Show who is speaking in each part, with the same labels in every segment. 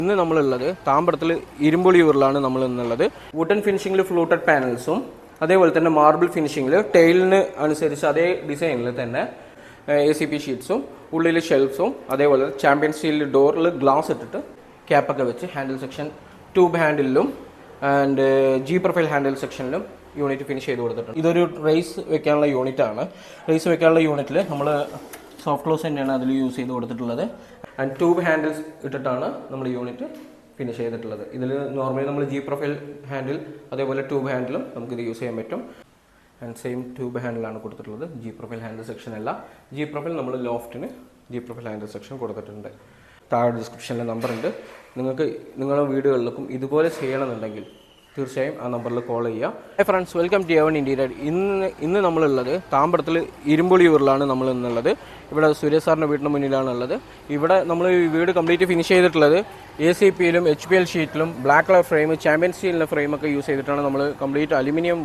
Speaker 1: ഇന്ന് നമ്മളുള്ളത് താമ്പരത്തിൽ ഇരുമ്പൊളിയൂരിലാണ് നമ്മൾ ഇന്നുള്ളത്. വുഡൻ ഫിനിഷിംഗിൽ ഫ്ലൂട്ടഡ് പാനൽസും അതേപോലെ തന്നെ മാർബിൾ ഫിനിഷിംഗിൽ ടൈലിന് അനുസരിച്ച് അതേ ഡിസൈനിൽ തന്നെ ACP ഷീറ്റ്സും ഉള്ളിൽ ഷെൽഫ്സും അതേപോലെ ചാമ്പ്യൻ സ്റ്റീൽ ഡോറിൽ ഗ്ലാസ് ഇട്ടിട്ട് ക്യാപ്പൊക്കെ വെച്ച് ഹാൻഡിൽ സെക്ഷൻ ട്യൂബ് ഹാൻഡിലും ആൻഡ് G പ്രൊഫൈൽ ഹാൻഡിൽ സെക്ഷനിലും യൂണിറ്റ് ഫിനിഷ് ചെയ്ത് കൊടുത്തിട്ടുണ്ട്. ഇതൊരു റേസ് വെക്കാനുള്ള യൂണിറ്റ് ആണ്. റേസ് വെക്കാനുള്ള യൂണിറ്റിൽ നമ്മൾ സോഫ്റ്റ് ക്ലോസ് തന്നെയാണ് അതിൽ യൂസ് ചെയ്ത് കൊടുത്തിട്ടുള്ളത്. ആൻഡ് ട്യൂബ് ഹാൻഡിൽസ് ഇട്ടിട്ടാണ് നമ്മൾ യൂണിറ്റ് ഫിനിഷ് ചെയ്തിട്ടുള്ളത്. ഇതിൽ നോർമലി നമ്മൾ G പ്രൊഫൈൽ ഹാൻഡിൽ അതേപോലെ ട്യൂബ് ഹാൻഡിലും നമുക്കിത് യൂസ് ചെയ്യാൻ പറ്റും. ആൻഡ് സെയിം ട്യൂബ് ഹാൻഡിലാണ് കൊടുത്തിട്ടുള്ളത്. G പ്രൊഫൈൽ ഹാൻഡിൽ സെക്ഷൻ അല്ല. G പ്രൊഫൈൽ നമ്മൾ ലോഫ്റ്റിന് G പ്രൊഫൈൽ ഹാൻഡിൽ സെക്ഷൻ കൊടുത്തിട്ടുണ്ട്. താഴെ ഡിസ്ക്രിപ്ഷനിൽ നമ്പർ ഉണ്ട്. നിങ്ങൾക്ക് നിങ്ങളുടെ വീടുകളിലേക്കും ഇതുപോലെ ചെയ്യണമെന്നുണ്ടെങ്കിൽ തീർച്ചയായും ആ നമ്പറിൽ കോൾ ചെയ്യാം. Hi friends, welcome to Evan interior. ഇന്ന് നമ്മളുള്ളത് താമ്പരത്തിൽ ഇരുമ്പൊളിയൂരിലാണ് നമ്മൾ ഇന്നുള്ളത്. ഇവിടെ സുരേഷ് സാറിൻ്റെ വീടിന് മുന്നിലാണ് ഉള്ളത്. ഇവിടെ നമ്മൾ ഈ വീട് കംപ്ലീറ്റ് ഫിനിഷ് ചെയ്തിട്ടുള്ളത് ACPയിലും HPL ഷീറ്റിലും ബ്ലാക്ക് കളർ ഫ്രെയിം ചാമ്പ്യൻ സ്റ്റീലിൻ്റെ ഫ്രെയിമൊക്കെ യൂസ് ചെയ്തിട്ടാണ് നമ്മൾ കംപ്ലീറ്റ് അലുമിനിയം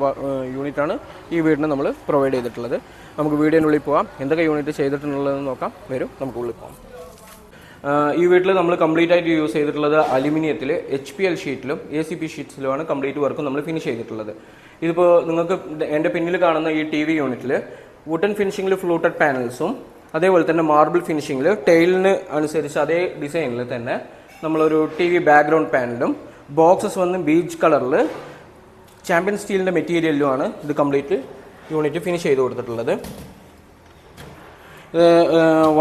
Speaker 1: യൂണിറ്റാണ് ഈ വീടിന് നമ്മൾ പ്രൊവൈഡ് ചെയ്തിട്ടുള്ളത്. നമുക്ക് വീടിനുള്ളിൽ പോകാം, എന്തൊക്കെ യൂണിറ്റ് ചെയ്തിട്ടുള്ളതെന്ന് നോക്കാം. വരും, നമുക്ക് ഉള്ളിൽ പോകാം. ഈ വീട്ടിൽ നമ്മൾ കംപ്ലീറ്റ് ആയിട്ട് യൂസ് ചെയ്തിട്ടുള്ളത് അലുമിനിയത്തിൽ HPL ഷീറ്റിലും ACP ഷീറ്റ്സിലുമാണ് കംപ്ലീറ്റ് വർക്കും നമ്മൾ ഫിനിഷ് ചെയ്തിട്ടുള്ളത്. ഇതിപ്പോൾ നിങ്ങൾക്ക് എൻ്റെ പിന്നിൽ കാണുന്ന ഈ TV യൂണിറ്റിൽ വുഡൻ ഫിനിഷിംഗിൽ ഫ്ലൂട്ടഡ് പാനൽസും അതേപോലെ തന്നെ മാർബിൾ ഫിനിഷിംഗിൽ ടൈലിന് അനുസരിച്ച് അതേ ഡിസൈനിൽ തന്നെ നമ്മളൊരു TV ബാക്ക്ഗ്രൗണ്ട് പാനലും ബോക്സസ് വന്ന് ബീച്ച് കളറിൽ ചാമ്പ്യൻ സ്റ്റീലിൻ്റെ മെറ്റീരിയലിലുമാണ് ഇത് കംപ്ലീറ്റ് യൂണിറ്റ് ഫിനിഷ് ചെയ്ത് കൊടുത്തിട്ടുള്ളത്.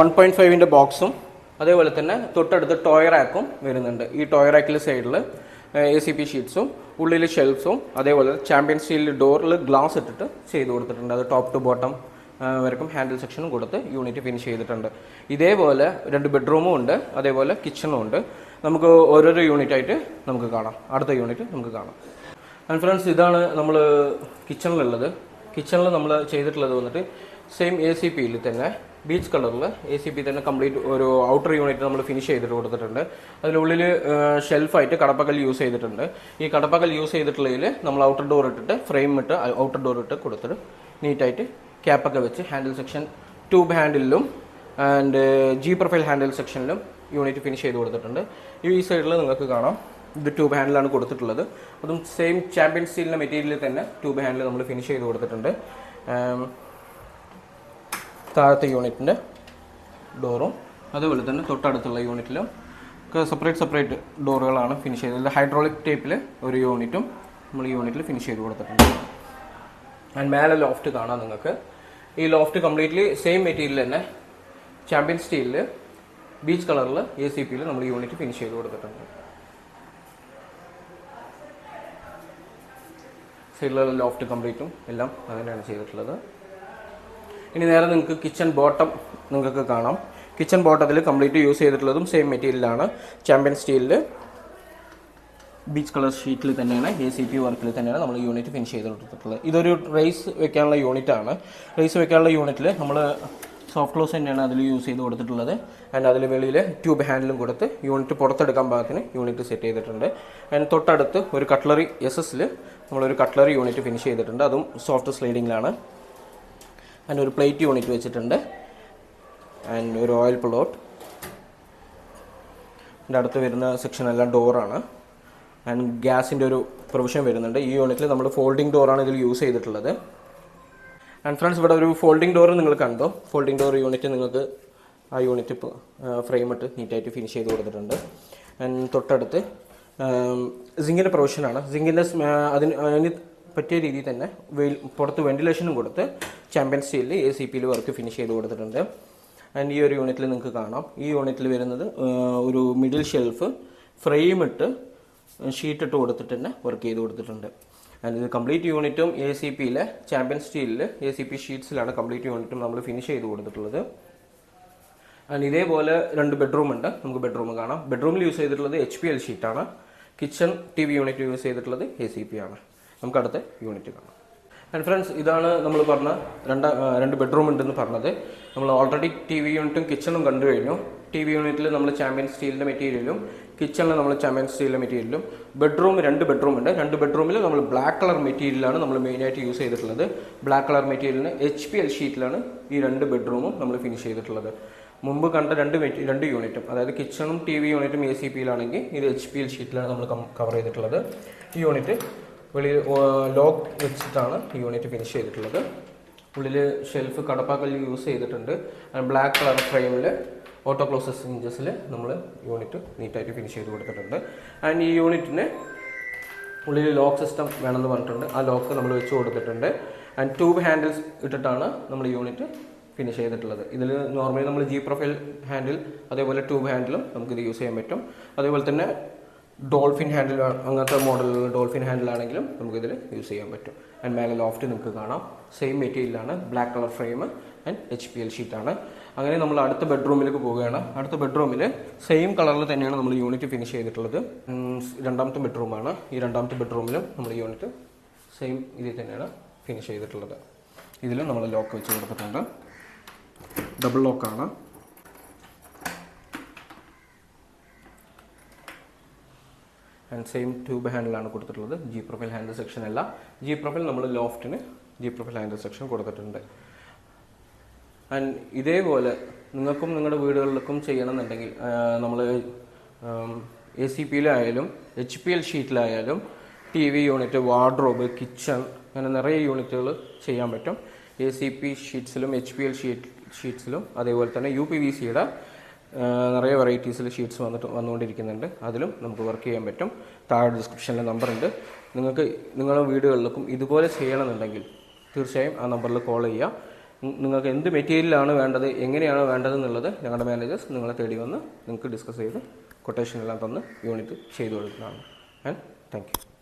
Speaker 1: 1.5 ബോക്സും അതേപോലെ തന്നെ തൊട്ടടുത്ത് ടോയ് റാക്കും വരുന്നുണ്ട്. ഈ ടോയ് റാക്കിൽ സൈഡിൽ ACP ഷീറ്റ്സും ഉള്ളിൽ ഷെൽഫ്സും അതേപോലെ ചാമ്പ്യൻ സ്റ്റീൽ ഡോറിൽ ഗ്ലാസ് ഇട്ടിട്ട് ചെയ്ത് കൊടുത്തിട്ടുണ്ട്. അത് ടോപ്പ് ടു ബോട്ടം വരക്കും ഹാൻഡിൽ സെക്ഷനും കൊടുത്ത് യൂണിറ്റ് ഫിനിഷ് ചെയ്തിട്ടുണ്ട്. ഇതേപോലെ 2 ബെഡ്റൂമും ഉണ്ട്, അതേപോലെ കിച്ചണും ഉണ്ട്. നമുക്ക് ഓരോരോ യൂണിറ്റായിട്ട് നമുക്ക് കാണാം. അടുത്ത യൂണിറ്റ് നമുക്ക് കാണാം. ആൻഡ് ഫ്രണ്ട്സ്, ഇതാണ് നമ്മൾ കിച്ചണിലുള്ളത്. കിച്ചണിൽ നമ്മൾ ചെയ്തിട്ടുള്ളത് വന്നിട്ട് സെയിം ACPയിൽ തന്നെ ബീച്ച് കളറിൽ ACP തന്നെ കംപ്ലീറ്റ് ഒരു ഔട്ടർ യൂണിറ്റ് നമ്മൾ ഫിനിഷ് ചെയ്തിട്ട് കൊടുത്തിട്ടുണ്ട്. അതിനുള്ളിൽ ഷെൽഫായിട്ട് കടപ്പകൽ യൂസ് ചെയ്തിട്ടുണ്ട്. ഈ കടപ്പകൽ യൂസ് ചെയ്തിട്ടുള്ളതിൽ നമ്മൾ ഔട്ടർ ഡോർ ഇട്ടിട്ട് ഫ്രെയിം ഇട്ട് ഔട്ടർ ഡോർ ഇട്ട് കൊടുത്തിട്ട് നീറ്റായിട്ട് ക്യാപ്പൊക്കെ വെച്ച് ഹാൻഡിൽ സെക്ഷൻ ട്യൂബ് ഹാൻഡിലും ആൻഡ് G പ്രൊഫൈൽ ഹാൻഡിൽ സെക്ഷനിലും യൂണിറ്റ് ഫിനിഷ് ചെയ്ത് കൊടുത്തിട്ടുണ്ട്. ഈ സൈഡിൽ നിങ്ങൾക്ക് കാണാം, ഇത് ട്യൂബ് ഹാൻഡിലാണ് കൊടുത്തിട്ടുള്ളത്. അതും സെയിം ചാമ്പ്യൻ സ്റ്റീലിൻ്റെ മെറ്റീരിയലിൽ തന്നെ ട്യൂബ് ഹാൻഡിൽ നമ്മൾ ഫിനിഷ് ചെയ്ത് കൊടുത്തിട്ടുണ്ട്. താഴത്തെ യൂണിറ്റിൻ്റെ ഡോറും അതുപോലെ തന്നെ തൊട്ടടുത്തുള്ള യൂണിറ്റിലും സെപ്പറേറ്റ് ഡോറുകളാണ് ഫിനിഷ് ചെയ്തത്. ഹൈഡ്രോളിക് ടൈപ്പിൽ ഒരു യൂണിറ്റും നമ്മൾ ഈ യൂണിറ്റിൽ ഫിനിഷ് ചെയ്ത് കൊടുത്തിട്ടുണ്ട്. ആൻഡ് മേലെ ലോഫ്റ്റ് കാണാം നിങ്ങൾക്ക്. ഈ ലോഫ്റ്റ് കംപ്ലീറ്റ്ലി സെയിം മെറ്റീരിയൽ തന്നെ ചാമ്പ്യൻ സ്റ്റീലിൽ ബീച്ച് കളറിൽ ACPയിൽ നമ്മൾ യൂണിറ്റ് ഫിനിഷ് ചെയ്ത് കൊടുത്തിട്ടുണ്ട്. സൈഡിലുള്ള ലോഫ്റ്റ് കംപ്ലീറ്റും എല്ലാം അങ്ങനെയാണ് ചെയ്തിട്ടുള്ളത്. ഇനി നേരെ നിങ്ങൾക്ക് കിച്ചൺ ബോട്ടം നിങ്ങൾക്ക് കാണാം. കിച്ചൺ ബോട്ടത്തിൽ കംപ്ലീറ്റ് യൂസ് ചെയ്തിട്ടുള്ളതും സെയിം മെറ്റീരിയലാണ്. ചാമ്പ്യൻ സ്റ്റീലിൽ ബീച്ച് കളർ ഷീറ്റിൽ തന്നെയാണ് ACP വർക്കിൽ തന്നെയാണ് നമ്മൾ യൂണിറ്റ് ഫിനിഷ് ചെയ്ത് കൊടുത്തിട്ടുള്ളത്. ഇതൊരു റൈസ് വെക്കാനുള്ള യൂണിറ്റാണ്. റൈസ് വെക്കാനുള്ള യൂണിറ്റിൽ നമ്മൾ സോഫ്റ്റ് ക്ലോസ് തന്നെയാണ് അതിൽ യൂസ് ചെയ്ത് കൊടുത്തിട്ടുള്ളത്. ആൻഡ് അതിൽ വെളിയിൽ ട്യൂബ് ഹാൻഡിലും കൊടുത്ത് യൂണിറ്റ് പുറത്തെടുക്കാൻ പാകത്തിന് യൂണിറ്റ് സെറ്റ് ചെയ്തിട്ടുണ്ട്. ആൻഡ് തൊട്ടടുത്ത് ഒരു കട്ട്ലറി SSൽ നമ്മളൊരു കട്ട്ലറി യൂണിറ്റ് ഫിനിഷ് ചെയ്തിട്ടുണ്ട്. അതും സോഫ്റ്റ് സ്ലൈഡിങ്ങിലാണ്. ആൻഡ് ഒരു പ്ലേറ്റ് യൂണിറ്റ് വെച്ചിട്ടുണ്ട്. ആൻഡ് ഒരു ഓയിൽ പ്ലോട്ട്. എൻ്റെ അടുത്ത് വരുന്ന സെക്ഷൻ എല്ലാം ഡോറാണ്. ആൻഡ് ഗ്യാസിൻ്റെ ഒരു പ്രൊവിഷൻ വരുന്നുണ്ട്. ഈ യൂണിറ്റിൽ നമ്മൾ ഫോൾഡിംഗ് ഡോറാണ് ഇതിൽ യൂസ് ചെയ്തിട്ടുള്ളത്. ആൻഡ് ഫ്രണ്ട്സ്, ഇവിടെ ഒരു ഫോൾഡിംഗ് ഡോർ നിങ്ങൾ കണ്ടോ. ഫോൾഡിംഗ് ഡോർ യൂണിറ്റ് നിങ്ങൾക്ക് ആ യൂണിറ്റ് ഇപ്പോൾ ഫ്രെയിം ഇട്ട് നീറ്റായിട്ട് ഫിനിഷ് ചെയ്ത് കൊടുത്തിട്ടുണ്ട്. ആൻഡ് തൊട്ടടുത്ത് സിങ്കിൻ്റെ പ്രൊവിഷനാണ്. സിങ്കിൻ്റെ അതിന് പറ്റിയ രീതിയിൽ തന്നെ പുറത്ത് വെന്റിലേഷനും കൊടുത്ത് ചാമ്പ്യൻ സ്റ്റീലിൽ ACPയിൽ വർക്ക് ഫിനിഷ് ചെയ്ത് കൊടുത്തിട്ടുണ്ട്. ആൻഡ് ഈ ഒരു യൂണിറ്റിൽ നിങ്ങൾക്ക് കാണാം. ഈ യൂണിറ്റിൽ വരുന്നത് ഒരു മിഡിൽ ഷെൽഫ് ഫ്രെയിം ഇട്ട് ഷീറ്റ് ഇട്ട് കൊടുത്തിട്ട് തന്നെ വർക്ക് ചെയ്ത് കൊടുത്തിട്ടുണ്ട്. ആൻഡ് ഇത് കംപ്ലീറ്റ് യൂണിറ്റും ACPയിലെ ചാമ്പ്യൻ സ്റ്റീലിൽ ACP ഷീറ്റ്സിലാണ് കംപ്ലീറ്റ് യൂണിറ്റും നമ്മൾ ഫിനിഷ് ചെയ്ത് കൊടുത്തിട്ടുള്ളത്. ആൻഡ് ഇതേപോലെ 2 ബെഡ്റൂം ഉണ്ട്. നമുക്ക് ബെഡ്റൂം കാണാം. ബെഡ്റൂമിൽ യൂസ് ചെയ്തിട്ടുള്ളത് HPL ഷീറ്റാണ്. കിച്ചൺ TV യൂണിറ്റ് യൂസ് ചെയ്തിട്ടുള്ളത് ACP ആണ്. നമുക്ക് അടുത്ത യൂണിറ്റ് കാണാം. ആൻഡ് ഫ്രണ്ട്സ്, ഇതാണ് നമ്മൾ പറഞ്ഞ 2 ബെഡ്റൂം ഉണ്ടെന്ന് പറഞ്ഞത്. നമ്മൾ ഓൾറെഡി TV യൂണിറ്റും കിച്ചണും കണ്ടു കഴിഞ്ഞു. TV യൂണിറ്റിൽ നമ്മൾ ചാമ്പ്യൻ സ്റ്റീലിൻ്റെ മെറ്റീരിയലും കിച്ചണിൽ നമ്മൾ ചാമ്പ്യൻ സ്റ്റീലിൻ്റെ മെറ്റീരിയലും. ബെഡ്റൂം 2 ബെഡ്റൂം ഉണ്ട്. 2 ബെഡ്റൂമിൽ നമ്മൾ ബ്ലാക്ക് കളർ മെറ്റീരിയലാണ് നമ്മൾ മെയിനായിട്ട് യൂസ് ചെയ്തിട്ടുള്ളത്. ബ്ലാക്ക് കളർ മെറ്റീരിയലിന് HPL ഷീറ്റിലാണ് ഈ 2 ബെഡ്റൂമും നമ്മൾ ഫിനിഷ് ചെയ്തിട്ടുള്ളത്. മുമ്പ് കണ്ട രണ്ട് യൂണിറ്റും, അതായത് കിച്ചണും ടി വി യൂണിറ്റും ACPയിലാണെങ്കിൽ ഇത് HPL ഷീറ്റിലാണ് നമ്മൾ കവർ ചെയ്തിട്ടുള്ളത്. ഈ യൂണിറ്റ് വെളിയിൽ ലോക്ക് വെച്ചിട്ടാണ് ഈ യൂണിറ്റ് ഫിനിഷ് ചെയ്തിട്ടുള്ളത്. ഉള്ളിൽ ഷെൽഫ് കടപ്പാക്കല്ല് യൂസ് ചെയ്തിട്ടുണ്ട്. ബ്ലാക്ക് കളർ ഫ്രെയിമിൽ ഓട്ടോ ക്ലോസസ് ഇഞ്ചസിൽ നമ്മൾ യൂണിറ്റ് നീറ്റായിട്ട് ഫിനിഷ് ചെയ്ത് കൊടുത്തിട്ടുണ്ട്. ആൻഡ് ഈ യൂണിറ്റിന് ഉള്ളിൽ ലോക്ക് സിസ്റ്റം വേണമെന്ന് പറഞ്ഞിട്ടുണ്ട്. ആ ലോക്ക് നമ്മൾ വെച്ച് കൊടുത്തിട്ടുണ്ട്. ആൻഡ് ട്യൂബ് ഹാൻഡിൽസ് ഇട്ടിട്ടാണ് നമ്മൾ യൂണിറ്റ് ഫിനിഷ് ചെയ്തിട്ടുള്ളത്. ഇതിൽ നോർമലി നമ്മൾ G പ്രൊഫൈൽ ഹാൻഡിൽ അതേപോലെ ട്യൂബ് ഹാൻഡിലും നമുക്കിത് യൂസ് ചെയ്യാൻ പറ്റും. അതേപോലെ തന്നെ ഡോൾഫിൻ ഹാൻഡിൽ, അങ്ങനത്തെ മോഡലുള്ള ഡോൾഫിൻ ഹാൻഡിലാണെങ്കിലും നമുക്കിതിൽ യൂസ് ചെയ്യാൻ പറ്റും. ആൻഡ് മേലെ ലോഫ്റ്റ് നിങ്ങൾക്ക് കാണാം. സെയിം മെറ്റീരിയലാണ്, black colour frame and HPL ഷീറ്റാണ്. അങ്ങനെ നമ്മൾ അടുത്ത ബെഡ്റൂമിലേക്ക് പോവുകയാണ്. അടുത്ത ബെഡ്റൂമിൽ സെയിം കളറിൽ തന്നെയാണ് നമ്മൾ യൂണിറ്റ് ഫിനിഷ് ചെയ്തിട്ടുള്ളത്. രണ്ടാമത്തെ ബെഡ്റൂമാണ്. ഈ രണ്ടാമത്തെ ബെഡ്റൂമിലും നമ്മൾ യൂണിറ്റ് സെയിം ഇതിൽ തന്നെയാണ് ഫിനിഷ് ചെയ്തിട്ടുള്ളത്. ഇതിലും നമ്മൾ ലോക്ക് വെച്ച് കൊടുത്തിട്ടുണ്ട്. ഡബിൾ ലോക്കാണ്. ആൻഡ് സെയിം ട്യൂബ് ഹാൻഡിലാണ് കൊടുത്തിട്ടുള്ളത്. G പ്രൊഫൈൽ ഹാൻഡിൽ സെക്ഷൻ അല്ല. G പ്രൊഫൈൽ നമ്മൾ ലോഫ്റ്റിന് G പ്രൊഫൈൽ ഹാൻഡിൽ സെക്ഷൻ കൊടുത്തിട്ടുണ്ട്. ആൻഡ് ഇതേപോലെ നിങ്ങൾക്കും നിങ്ങളുടെ വീടുകളിലേക്കും ചെയ്യണമെന്നുണ്ടെങ്കിൽ നമ്മൾ ACPയിലായാലും HPL ഷീറ്റിലായാലും TV unit, wardrobe, kitchen, അങ്ങനെ നിറയെ യൂണിറ്റുകൾ ചെയ്യാൻ പറ്റും. ACP ഷീറ്റ്സിലും HPL ഷീറ്റ്സിലും അതേപോലെ തന്നെ UPVCയുടെ നിറയെ വെറൈറ്റീസിൽ ഷീറ്റ്സ് വന്നുകൊണ്ടിരിക്കുന്നുണ്ട്. അതിലും നമുക്ക് വർക്ക് ചെയ്യാൻ പറ്റും. താഴെ ഡിസ്ക്രിപ്ഷനിൽ നമ്പറുണ്ട്. നിങ്ങൾക്ക് നിങ്ങളുടെ വീടുകളിലേക്കും ഇതുപോലെ ചെയ്യണമെന്നുണ്ടെങ്കിൽ തീർച്ചയായും ആ നമ്പറിൽ കോൾ ചെയ്യുക. നിങ്ങൾക്ക് എന്ത് മെറ്റീരിയലാണ് വേണ്ടത്, എങ്ങനെയാണ് വേണ്ടതെന്നുള്ളത് ഞങ്ങളുടെ മാനേജേഴ്സ് നിങ്ങളെ തേടി വന്ന് നിങ്ങൾക്ക് ഡിസ്കസ് ചെയ്ത് കൊട്ടേഷൻ എല്ലാം തന്ന് യൂണിറ്റ് ചെയ്തു കൊടുക്കുന്നതാണ്. And thank you.